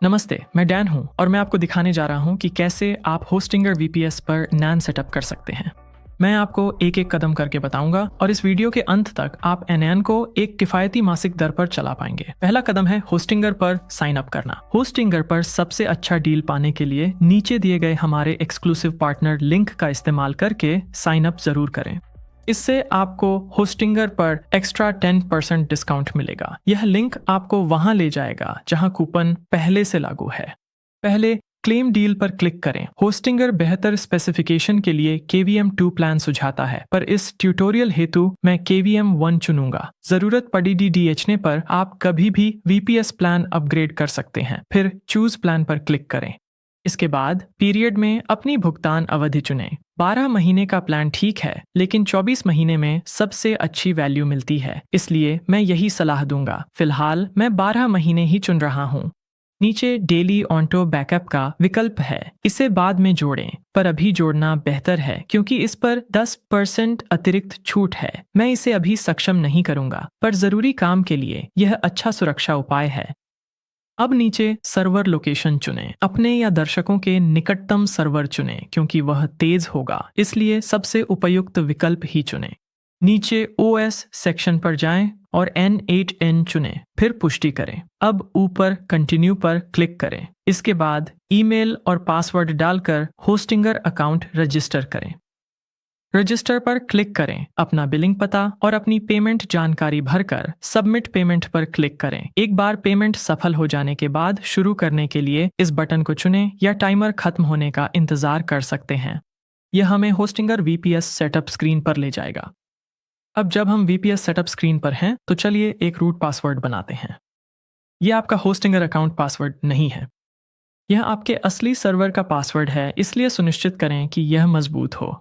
नमस्ते, मैं डैन हूँ और मैं आपको दिखाने जा रहा हूँ कि कैसे आप होस्टिंगर वीपीएस पर नैन सेटअप कर सकते हैं। मैं आपको एक एक कदम करके बताऊंगा और इस वीडियो के अंत तक आप एनएन को एक किफायती मासिक दर पर चला पाएंगे। पहला कदम है होस्टिंगर पर साइन अप करना। होस्टिंगर पर सबसे अच्छा डील पाने के लिए नीचे दिए गए हमारे एक्सक्लूसिव पार्टनर लिंक का इस्तेमाल करके साइन अप जरूर करें। इससे आपको होस्टिंगर पर एक्स्ट्रा 10% डिस्काउंट मिलेगा। यह लिंक आपको वहां ले जाएगा जहां कूपन पहले से लागू है। पहले क्लेम डील पर क्लिक करें। होस्टिंगर बेहतर स्पेसिफिकेशन के लिए KVM 2 प्लान सुझाता है, पर इस ट्यूटोरियल हेतु मैं KVM 1 चुनूंगा। जरूरत पड़ी DHने पर आप कभी भी VPS प्लान अपग्रेड कर सकते हैं। फिर चूज प्लान पर क्लिक करें। इसके बाद पीरियड में अपनी भुगतान अवधि चुनें। 12 महीने का प्लान ठीक है, लेकिन 24 महीने में सबसे अच्छी वैल्यू मिलती है, इसलिए मैं यही सलाह दूंगा। फिलहाल मैं 12 महीने ही चुन रहा हूँ। नीचे डेली ऑटो बैकअप का विकल्प है, इसे बाद में जोड़ें, पर अभी जोड़ना बेहतर है क्योंकि इस पर 10% अतिरिक्त छूट है। मैं इसे अभी सक्षम नहीं करूंगा, पर जरूरी काम के लिए यह अच्छा सुरक्षा उपाय है। अब नीचे सर्वर लोकेशन चुनें। अपने या दर्शकों के निकटतम सर्वर चुनें क्योंकि वह तेज होगा, इसलिए सबसे उपयुक्त विकल्प ही चुनें। नीचे OS सेक्शन पर जाएं और N8N चुनें, फिर पुष्टि करें। अब ऊपर कंटिन्यू पर क्लिक करें। इसके बाद ईमेल और पासवर्ड डालकर होस्टिंगर अकाउंट रजिस्टर करें। रजिस्टर पर क्लिक करें, अपना बिलिंग पता और अपनी पेमेंट जानकारी भरकर सबमिट पेमेंट पर क्लिक करें। एक बार पेमेंट सफल हो जाने के बाद शुरू करने के लिए इस बटन को चुनें या टाइमर खत्म होने का इंतजार कर सकते हैं। यह हमें होस्टिंगर VPS सेटअप स्क्रीन पर ले जाएगा। अब जब हम VPS सेटअप स्क्रीन पर हैं, तो चलिए एक रूट पासवर्ड बनाते हैं। यह आपका होस्टिंगर अकाउंट पासवर्ड नहीं है, यह आपके असली सर्वर का पासवर्ड है, इसलिए सुनिश्चित करें कि यह मजबूत हो।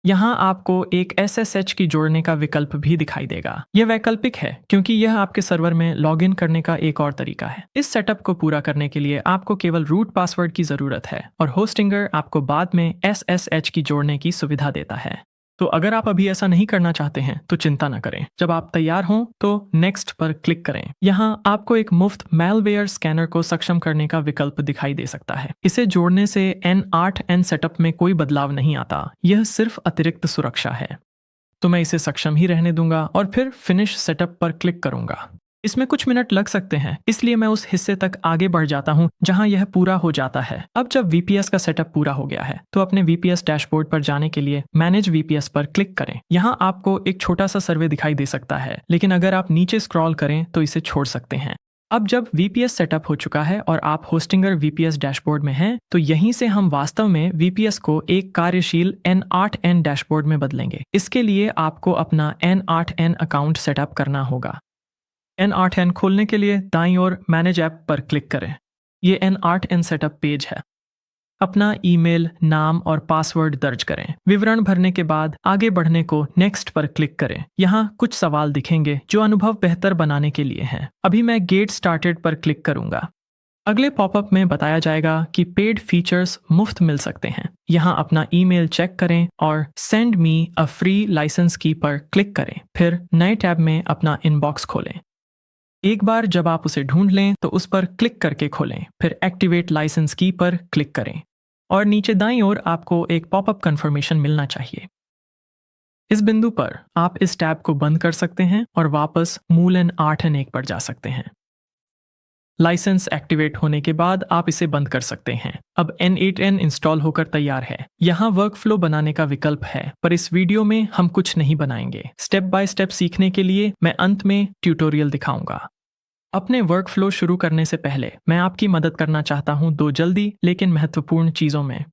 यहाँ आपको एक SSH की जोड़ने का विकल्प भी दिखाई देगा। यह वैकल्पिक है क्योंकि यह आपके सर्वर में लॉगिन करने का एक और तरीका है। इस सेटअप को पूरा करने के लिए आपको केवल रूट पासवर्ड की जरूरत है और होस्टिंगर आपको बाद में SSH की जोड़ने की सुविधा देता है। तो अगर आप अभी ऐसा नहीं करना चाहते हैं तो चिंता न करें। जब आप तैयार हों तो नेक्स्ट पर क्लिक करें। यहाँ आपको एक मुफ्त मैलवेयर स्कैनर को सक्षम करने का विकल्प दिखाई दे सकता है। इसे जोड़ने से N8N सेटअप में कोई बदलाव नहीं आता, यह सिर्फ अतिरिक्त सुरक्षा है। तो मैं इसे सक्षम ही रहने दूंगा और फिर फिनिश सेटअप पर क्लिक करूंगा। इसमें कुछ मिनट लग सकते हैं, इसलिए मैं उस हिस्से तक आगे बढ़ जाता हूं जहां यह पूरा हो जाता है। अब जब VPS का सेटअप पूरा हो गया है, तो अपने VPS डैशबोर्ड पर जाने के लिए मैनेज VPS पर क्लिक करें। यहां आपको एक छोटा सा सर्वे दिखाई दे सकता है, लेकिन अगर आप नीचे स्क्रॉल करें तो इसे छोड़ सकते हैं। अब जब VPS सेटअप हो चुका है और आप होस्टिंगर VPS डैशबोर्ड में हैं, तो यहीं से हम वास्तव में VPS को एक कार्यशील N8N डैशबोर्ड में बदलेंगे। इसके लिए आपको अपना N8N अकाउंट सेटअप करना होगा। N8N खोलने के लिए दाईं ओर मैनेज ऐप पर क्लिक करें। ये N8N सेटअप पेज है। अपना ईमेल, नाम और पासवर्ड दर्ज करें। विवरण भरने के बाद आगे बढ़ने को नेक्स्ट पर क्लिक करें। यहाँ कुछ सवाल दिखेंगे जो अनुभव बेहतर बनाने के लिए हैं। अभी मैं गेट स्टार्टेड पर क्लिक करूंगा। अगले पॉपअप में बताया जाएगा कि पेड फीचर्स मुफ्त मिल सकते हैं। यहाँ अपना ईमेल चेक करें और send me a free licence key पर क्लिक करें। फिर नए टैब में अपना इनबॉक्स खोलें। एक बार जब आप उसे ढूंढ लें तो उस पर क्लिक करके खोलें, फिर एक्टिवेट लाइसेंस की पर क्लिक करें और नीचे दाईं ओर आपको एक पॉपअप कंफर्मेशन मिलना चाहिए। इस बिंदु पर आप इस टैब को बंद कर सकते हैं और वापस मूल N8N1 पर जा सकते हैं। लाइसेंस एक्टिवेट होने के बाद आप इसे बंद कर सकते हैं। अब N8N इंस्टॉल होकर तैयार है। यहाँ वर्कफ्लो बनाने का विकल्प है, पर इस वीडियो में हम कुछ नहीं बनाएंगे। स्टेप बाय स्टेप सीखने के लिए मैं अंत में ट्यूटोरियल दिखाऊंगा। अपने वर्कफ्लो शुरू करने से पहले मैं आपकी मदद करना चाहता हूं 2 जल्दी लेकिन महत्वपूर्ण चीज़ों में।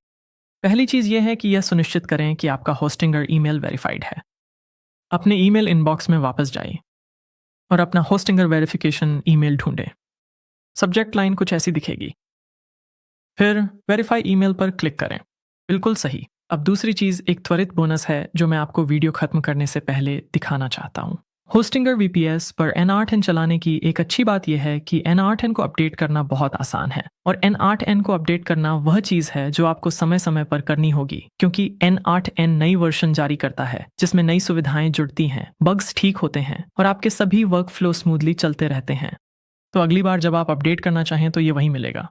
पहली चीज़ यह है कि यह सुनिश्चित करें कि आपका होस्टिंगर ईमेल वेरीफाइड है। अपने ईमेल इनबॉक्स में वापस जाइए और अपना होस्टिंगर वेरिफिकेशन ईमेल ढूंढें। सब्जेक्ट लाइन कुछ ऐसी दिखेगी। फिर वेरीफाई ईमेल पर क्लिक करें। बिल्कुल सही। अब दूसरी चीज़ एक त्वरित बोनस है जो मैं आपको वीडियो खत्म करने से पहले दिखाना चाहता हूँ। होस्टिंगर VPS पर N8N चलाने की एक अच्छी बात यह है कि N8N को अपडेट करना बहुत आसान है और N8N को अपडेट करना वह चीज़ है जो आपको समय समय पर करनी होगी, क्योंकि N8N नई वर्जन जारी करता है जिसमें नई सुविधाएं जुड़ती हैं, बग्स ठीक होते हैं और आपके सभी वर्कफ्लो स्मूथली चलते रहते हैं। तो अगली बार जब आप अपडेट करना चाहें तो ये वहीं मिलेगा।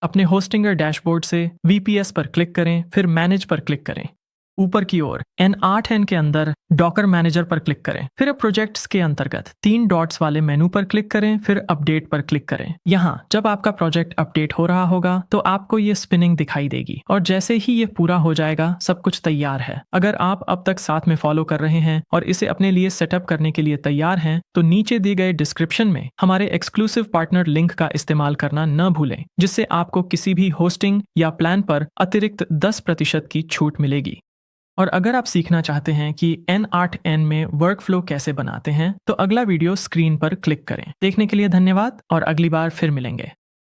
अपने होस्टिंगर डैशबोर्ड से VPS पर क्लिक करें, फिर मैनेज पर क्लिक करें। ऊपर की ओर N8N के अंदर डॉकर मैनेजर पर क्लिक करें, फिर प्रोजेक्ट्स के अंतर्गत 3 डॉट्स वाले मेनू पर क्लिक करें, फिर अपडेट पर क्लिक करें। यहाँ जब आपका प्रोजेक्ट अपडेट हो रहा होगा तो आपको ये स्पिनिंग दिखाई देगी और जैसे ही ये पूरा हो जाएगा सब कुछ तैयार है। अगर आप अब तक साथ में फॉलो कर रहे हैं और इसे अपने लिए सेटअप करने के लिए तैयार हैं तो नीचे दिए गए डिस्क्रिप्शन में हमारे एक्सक्लूसिव पार्टनर लिंक का इस्तेमाल करना न भूलें, जिससे आपको किसी भी होस्टिंग या प्लान पर अतिरिक्त 10% की छूट मिलेगी। और अगर आप सीखना चाहते हैं कि N8N में वर्कफ्लो कैसे बनाते हैं तो अगला वीडियो स्क्रीन पर क्लिक करें। देखने के लिए धन्यवाद और अगली बार फिर मिलेंगे।